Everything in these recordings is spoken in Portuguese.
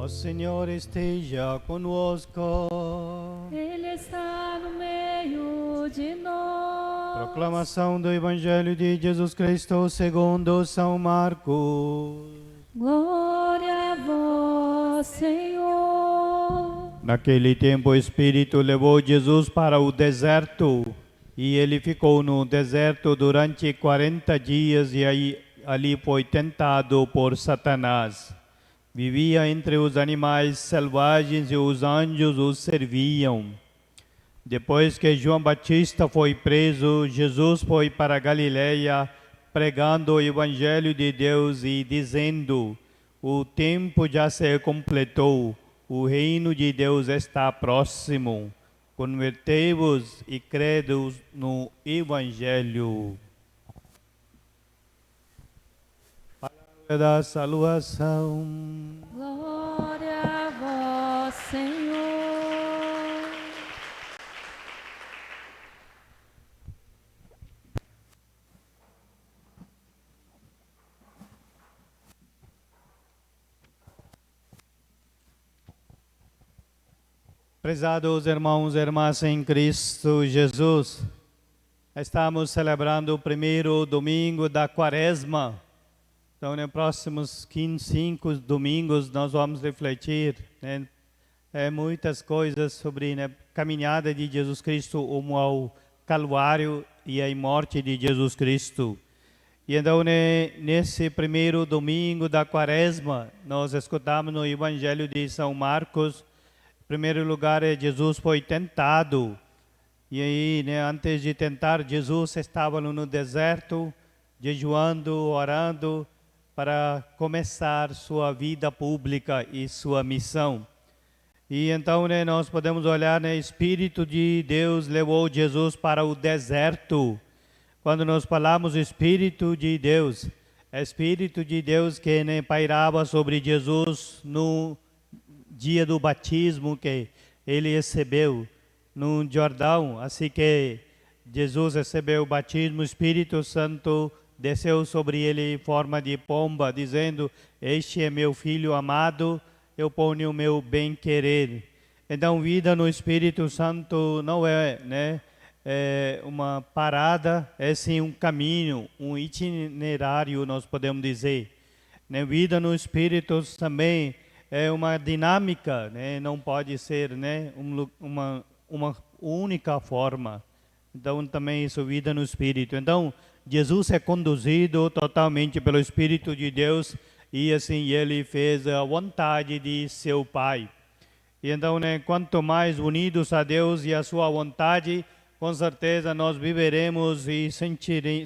O Senhor esteja conosco. Ele está no meio de nós. Proclamação do Evangelho de Jesus Cristo segundo São Marcos. Glória a vós, Senhor. Naquele tempo o Espírito levou Jesus para o deserto, e ele ficou no deserto durante 40 dias e ali foi tentado por Satanás. Vivia entre os animais selvagens e os anjos o serviam. Depois que João Batista foi preso, Jesus foi para Galiléia pregando o Evangelho de Deus e dizendo: o tempo já se completou, o reino de Deus está próximo. Convertei-vos e credo no Evangelho. Palavra da salvação. Glória a vós, Senhor. Prezados irmãos e irmãs em Cristo Jesus, estamos celebrando o primeiro domingo da Quaresma. Então, nos próximos 5 domingos, nós vamos refletir muitas coisas sobre a caminhada de Jesus Cristo rumo ao Calvário e a morte de Jesus Cristo. E então, nesse primeiro domingo da Quaresma, nós escutamos no Evangelho de São Marcos. Em primeiro lugar, Jesus foi tentado. E aí, antes de tentar, Jesus estava no deserto, jejuando, orando, para começar sua vida pública e sua missão. E então nós podemos olhar, o Espírito de Deus levou Jesus para o deserto. Quando nós falamos Espírito de Deus, é Espírito de Deus que pairava sobre Jesus no dia do batismo que ele recebeu no Jordão. Assim que Jesus recebeu o batismo, o Espírito Santo desceu sobre ele em forma de pomba, dizendo: este é meu filho amado, eu ponho o meu bem-querer. Então, vida no Espírito Santo não é, uma parada, é sim um caminho, um itinerário, nós podemos dizer. Vida no Espírito também é uma dinâmica, não pode ser uma única forma. Então, também isso, vida no Espírito. Então, Jesus é conduzido totalmente pelo Espírito de Deus e assim ele fez a vontade de seu Pai. E então, quanto mais unidos a Deus e a sua vontade, com certeza nós viveremos e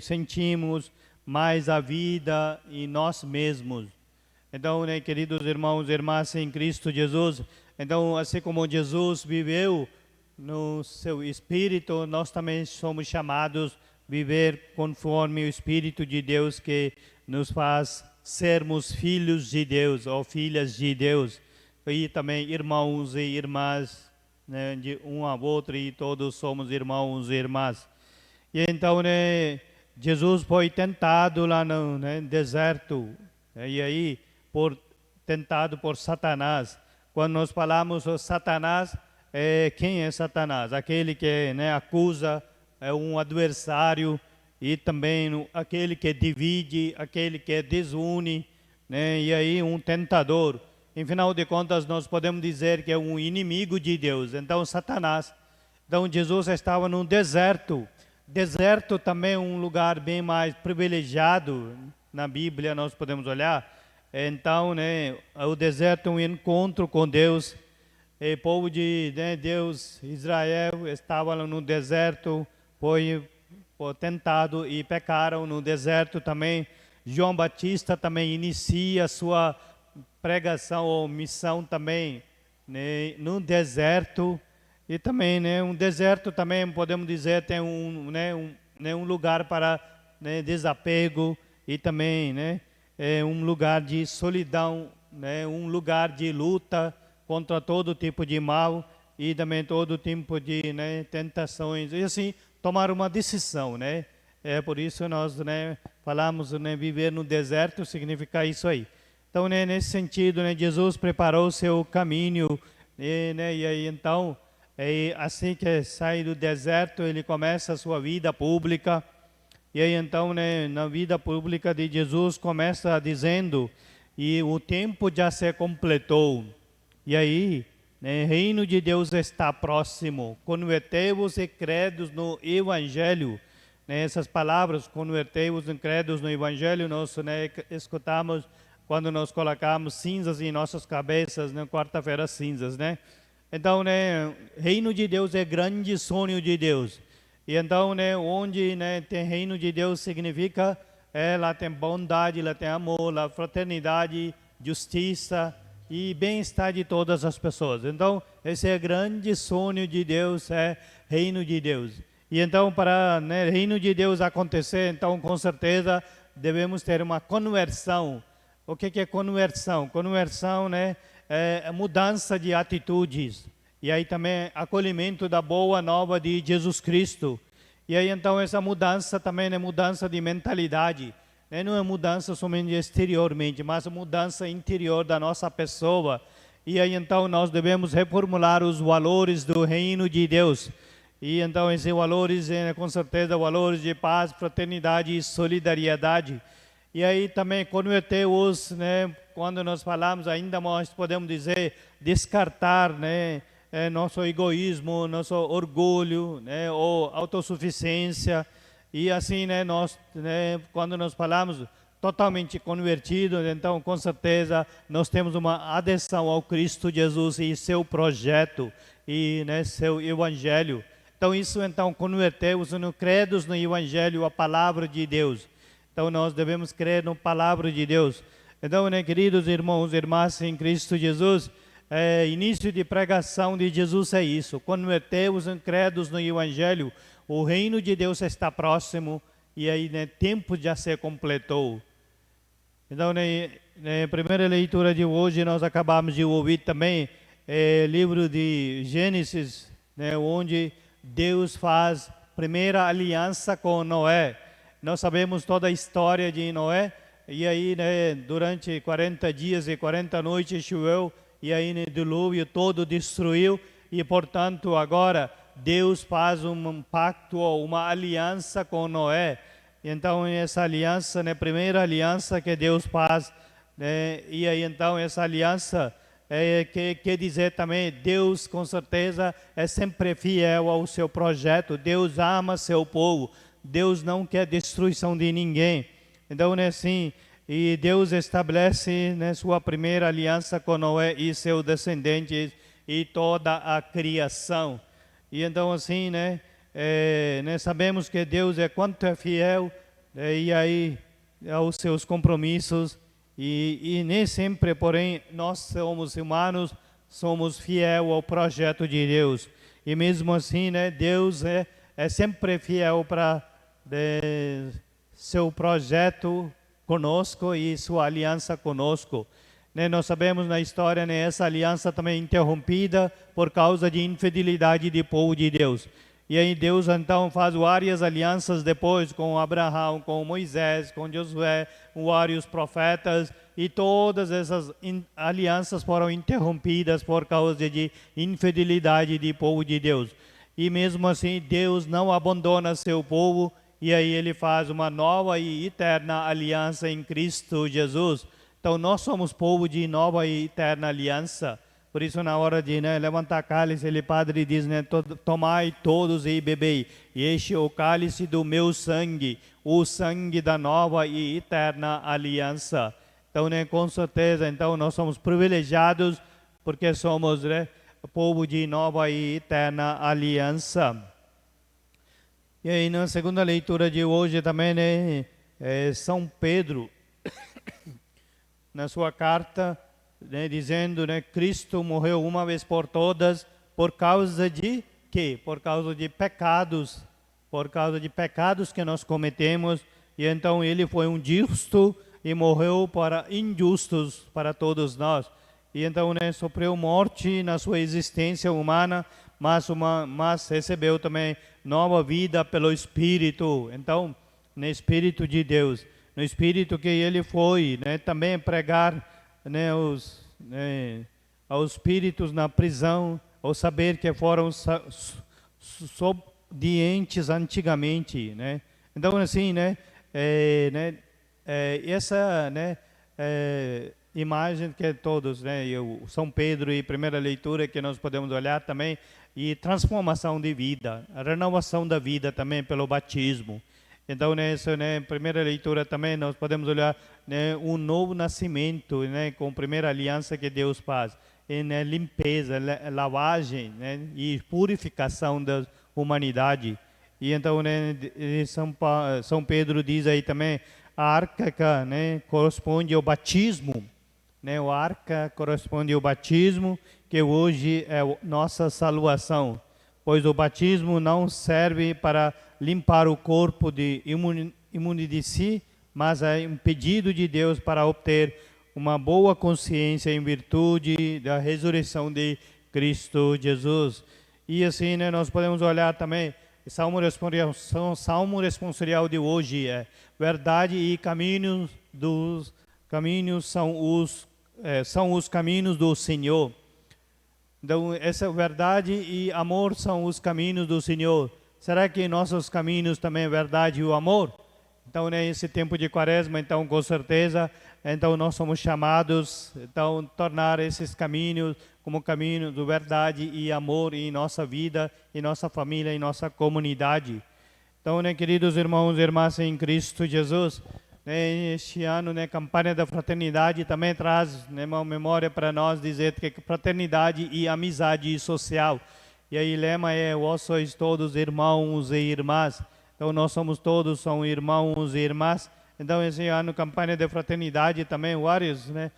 sentimos mais a vida em nós mesmos. Então, queridos irmãos e irmãs em Cristo Jesus, então, assim como Jesus viveu no seu Espírito, nós também somos chamados a viver conforme o Espírito de Deus que nos faz sermos filhos de Deus ou filhas de Deus. E também irmãos e irmãs, de um ao outro, e todos somos irmãos e irmãs. E então, Jesus foi tentado lá no deserto, e aí, tentado por Satanás. Quando nós falamos de Satanás, quem é Satanás? Aquele que acusa, é um adversário, e também aquele que divide, aquele que desune, e aí um tentador. Em final de contas, nós podemos dizer que é um inimigo de Deus. Então, Satanás. Então, Jesus estava num deserto. Deserto também é um lugar bem mais privilegiado. Na Bíblia nós podemos olhar. Então, o deserto é um encontro com Deus. O povo de Deus, Israel, estava no deserto, foi tentado e pecaram no deserto também. João Batista também inicia sua pregação ou missão também no deserto. E também, um deserto também, podemos dizer, tem um lugar para desapego e também, é um lugar de solidão, um lugar de luta contra todo tipo de mal e também todo tipo de tentações. E assim, tomar uma decisão, É por isso nós falamos, viver no deserto significa isso aí. Então, né, nesse sentido, né, Jesus preparou o seu caminho, e aí então, assim que sai do deserto, ele começa a sua vida pública. E aí então, né, na vida pública de Jesus, começa dizendo, e o tempo já se completou. E aí, né, o reino de Deus está próximo. Convertei-vos e credos no Evangelho. Né, essas palavras, convertei-vos e credos no Evangelho, nós, né, escutamos quando nós colocamos cinzas em nossas cabeças, na quarta-feira cinzas, né? Então, né, reino de Deus é grande sonho de Deus. E então, né, onde, né, tem reino de Deus significa, lá tem bondade, lá tem amor, lá fraternidade, justiça e bem-estar de todas as pessoas. Então, esse é o grande sonho de Deus, é reino de Deus. E então, para, né, reino de Deus acontecer, então, com certeza, devemos ter uma conversão. O que é conversão? Conversão, né, é mudança de atitudes. E aí também acolhimento da boa nova de Jesus Cristo. E aí então essa mudança também é mudança de mentalidade. Não é mudança somente exteriormente, mas mudança interior da nossa pessoa. E aí então nós devemos reformular os valores do reino de Deus. E então esses valores, com certeza, valores de paz, fraternidade e solidariedade. E aí também converter-os, né, quando nós falamos, ainda nós podemos dizer, descartar, né, nosso egoísmo, nosso orgulho, né, ou autossuficiência. E assim, né, nós, né, quando nós falamos totalmente convertidos, então com certeza nós temos uma adesão ao Cristo Jesus e seu projeto e, né, seu evangelho. Então isso então convertemos no credos no evangelho, a palavra de Deus. Então nós devemos crer na palavra de Deus. Então, né, queridos irmãos e irmãs em Cristo Jesus, início de pregação de Jesus é isso. Convertemos em credos no Evangelho. O reino de Deus está próximo e aí, né, tempo já se completou. Então, né, primeira leitura de hoje nós acabamos de ouvir também livro de Gênesis, né, onde Deus faz primeira aliança com Noé. Nós sabemos toda a história de Noé, e aí, né, durante 40 dias e 40 noites choveu, e aí o dilúvio todo destruiu, e portanto agora Deus faz um pacto, uma aliança com Noé. Então essa aliança, né, primeira aliança que Deus faz, né, e aí então essa aliança quer dizer também, Deus com certeza é sempre fiel ao seu projeto, Deus ama seu povo, Deus não quer destruição de ninguém. Então, né, assim, e Deus estabelece, né, sua primeira aliança com Noé e seus descendentes e toda a criação. E então, assim, né, sabemos que Deus é quanto é fiel, e aí aos seus compromissos, e nem sempre, porém, nós somos humanos, somos fiel ao projeto de Deus. E mesmo assim, né, Deus é sempre fiel para seu projeto conosco e sua aliança conosco. Né, nós sabemos na história, né, essa aliança também é interrompida por causa de infidelidade do povo de Deus. E aí Deus então faz várias alianças depois com Abraão, com Moisés, com Josué, com vários profetas, e todas essas alianças foram interrompidas por causa de infidelidade do povo de Deus. E mesmo assim Deus não abandona seu povo, e aí ele faz uma nova e eterna aliança em Cristo Jesus. Então nós somos povo de nova e eterna aliança. Por isso, na hora de, né, levantar cálice, ele, padre, diz, né, tomai todos e bebei, e este é o cálice do meu sangue, o sangue da nova e eterna aliança. Então, né, com certeza, então, nós somos privilegiados, porque somos, né, povo de nova e eterna aliança. E aí, na segunda leitura de hoje também, né, São Pedro, na sua carta, né, dizendo, né, Cristo morreu uma vez por todas, por causa de quê? Por causa de pecados que nós cometemos, e então ele foi um justo e morreu para injustos, para todos nós. E então, né, sofreu morte na sua existência humana, mas recebeu também nova vida pelo Espírito. Então, no Espírito de Deus, no Espírito que ele foi, né, também pregar né, aos espíritos na prisão, ao saber que foram obedientes antigamente, né? Então assim, né, essa, né, imagem que todos, né, São Pedro e primeira leitura que nós podemos olhar também, e transformação de vida, a renovação da vida também pelo batismo. Então, nessa, né, primeira leitura também nós podemos olhar, né, um novo nascimento, né, com a primeira aliança que Deus faz, e, né, limpeza, lavagem, né, e purificação da humanidade. E então, né, São Pedro diz aí também, a arca, né, corresponde ao batismo, né, a arca corresponde ao batismo, que hoje é nossa salvação, pois o batismo não serve para limpar o corpo imune de si, mas é um pedido de Deus para obter uma boa consciência em virtude da ressurreição de Cristo Jesus. E assim, né, nós podemos olhar também, Salmo responsorial de hoje é verdade e caminhos são os caminhos do Senhor. Então, essa verdade e amor são os caminhos do Senhor. Será que nossos caminhos também é verdade e o amor? Então, nesse tempo de quaresma, então, com certeza, então, nós somos chamados, então, tornar esses caminhos como caminhos de verdade e amor em nossa vida, em nossa família, em nossa comunidade. Então, né, queridos irmãos e irmãs em Cristo Jesus, né, este ano, né, campanha da fraternidade também traz, né, uma memória para nós dizer que fraternidade e amizade social. E aí o lema é: vós sois todos irmãos e irmãs. Então nós somos todos são irmãos e irmãs. Então esse ano campanha de fraternidade também várias, né,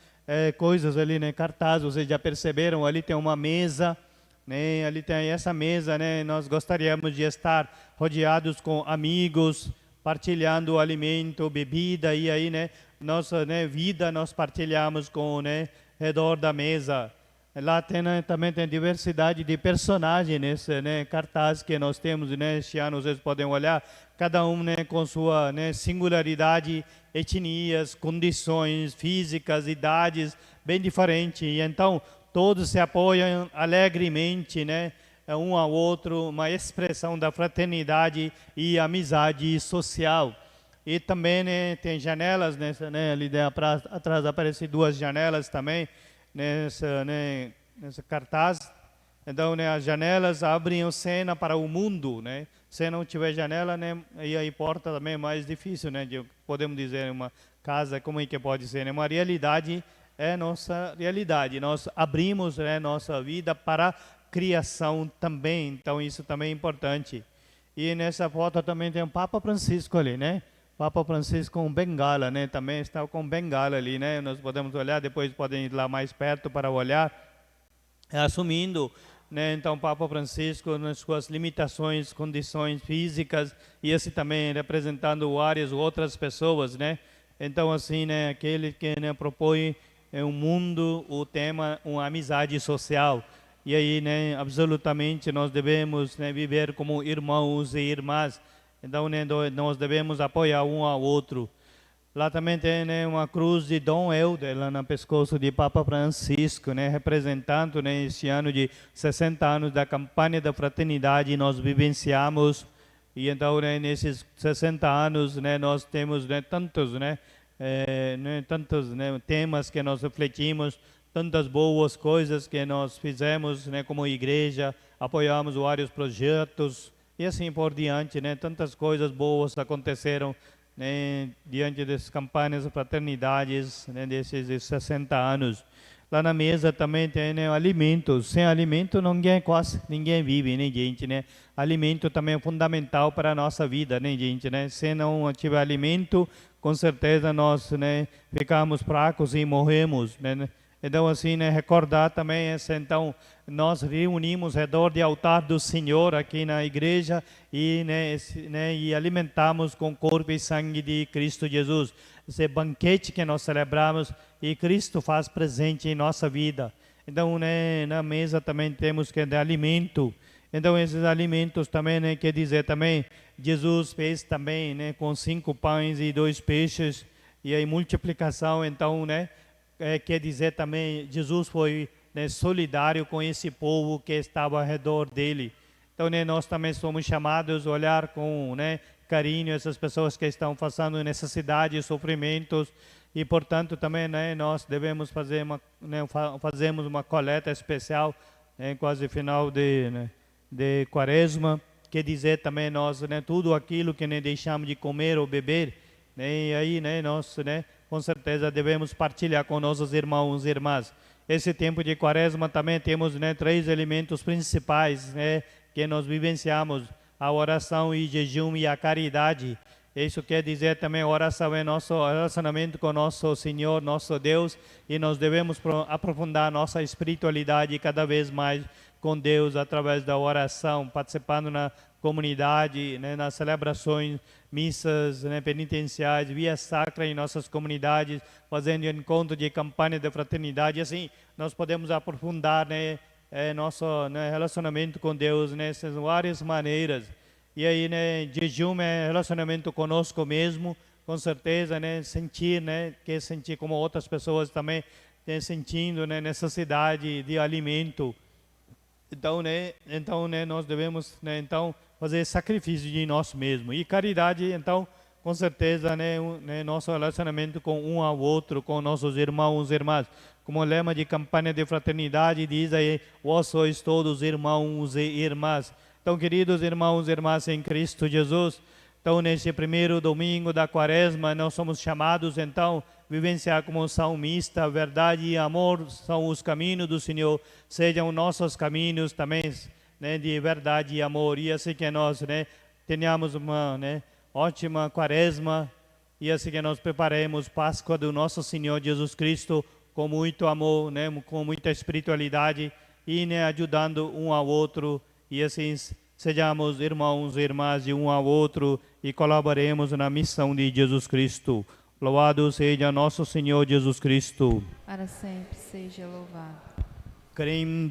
coisas ali, né, cartaz, vocês já perceberam, ali tem uma mesa, né, ali tem essa mesa, né, nós gostaríamos de estar rodeados com amigos, partilhando o alimento, bebida, e aí, né, nossa, né, vida nós partilhamos com, né, redor da mesa. Lá tem, né, também tem diversidade de personagens nesse, né, cartaz que nós temos, né, este ano vocês podem olhar, cada um, né, com sua, né, singularidade, etnias, condições físicas, idades bem diferentes, e então todos se apoiam alegremente, né, um ao outro, uma expressão da fraternidade e amizade social. E também, né, tem janelas, nessa, né, ali atrás aparecem duas janelas também, nessa cartaz. Então, né, as janelas abrem a cena para o mundo, né? Se não tiver janela, né, e aí porta também é mais difícil, né? Podemos dizer, uma casa, como é que pode ser, né? Uma realidade é nossa realidade. Nós abrimos, né, nossa vida para criação também, então isso também é importante. E nessa foto também tem o Papa Francisco ali, né? Papa Francisco com bengala, né? Também está com bengala ali, né? Nós podemos olhar, depois podem ir lá mais perto para olhar, assumindo, né? Então Papa Francisco nas suas limitações, condições físicas, e esse também representando várias outras pessoas, né? Então assim, né? Aquele que, né, propõe um mundo, o tema, uma amizade social. E aí, né, absolutamente nós devemos, né, viver como irmãos e irmãs. Então, né, nós devemos apoiar um ao outro. Lá também tem, né, uma cruz de Dom Helder, lá no pescoço de Papa Francisco, né, representando, né, esse ano de 60 anos da campanha da fraternidade nós vivenciamos. E então, né, nesses 60 anos, né, nós temos, né, tantos, né, tantos, né, temas que nós refletimos, tantas boas coisas que nós fizemos, né, como igreja, apoiamos vários projetos e assim por diante, né, tantas coisas boas aconteceram, né, diante das campanhas de fraternidades, né, desses 60 anos. Lá na mesa também tem, né, alimentos. Sem alimento ninguém vive, né, gente, né? Alimento também é fundamental para a nossa vida, né, gente, né? Se não tiver alimento, com certeza nós, né, ficamos fracos e morremos, né? Então, assim, né, recordar também essa, então, nós reunimos ao redor do altar do Senhor aqui na igreja e, e alimentamos com o corpo e sangue de Cristo Jesus. Esse banquete que nós celebramos e Cristo faz presente em nossa vida. Então, né, na mesa também temos que dar alimento. Então, esses alimentos também, né, quer dizer também, Jesus fez também, né, com 5 pães e 2 peixes, e aí multiplicação, então, né, quer dizer também, Jesus foi, né, solidário com esse povo que estava ao redor dele. Então, né, nós também somos chamados a olhar com, né, carinho essas pessoas que estão passando necessidade e sofrimentos. E, portanto, também, né, nós devemos fazer fazemos uma coleta especial, né, quase final de Quaresma, quer dizer também nós, né, tudo aquilo que nem deixamos de comer ou beber, né, e aí, né, nós, né, com certeza devemos partilhar com nossos irmãos e irmãs. Esse tempo de Quaresma também temos, né, 3 elementos principais, né, que nós vivenciamos: a oração e jejum e a caridade. Isso quer dizer também a oração é nosso relacionamento com nosso Senhor, nosso Deus, e nós devemos aprofundar nossa espiritualidade cada vez mais com Deus através da oração, participando na comunidade, né, nas celebrações, missas, né, penitenciais, via sacra em nossas comunidades, fazendo encontro de campanha de fraternidade. Assim, nós podemos aprofundar, né, nosso, né, relacionamento com Deus nessas várias maneiras. E aí, né, jejum é relacionamento conosco mesmo, com certeza, né, sentir, né, que sentir como outras pessoas também sentindo, né, necessidade de alimento. Então, né, nós devemos, né, então, fazer sacrifício de nós mesmos. E caridade, então, com certeza, né, nosso relacionamento com um ao outro, com nossos irmãos e irmãs. Como o lema de campanha de fraternidade diz aí: vós sois todos irmãos e irmãs. Então, queridos irmãos e irmãs em Cristo Jesus, então, nesse primeiro domingo da Quaresma, nós somos chamados, então, a vivenciar como salmista: verdade e amor são os caminhos do Senhor, sejam nossos caminhos também, né, de verdade e amor. E assim que nós, né, tenhamos uma, né, ótima Quaresma, e assim que nós preparemos Páscoa do nosso Senhor Jesus Cristo com muito amor, né, com muita espiritualidade, e, né, ajudando um ao outro, e assim sejamos irmãos e irmãs de um ao outro e colaboremos na missão de Jesus Cristo. Louvado seja nosso Senhor Jesus Cristo. Para sempre seja louvado. Creio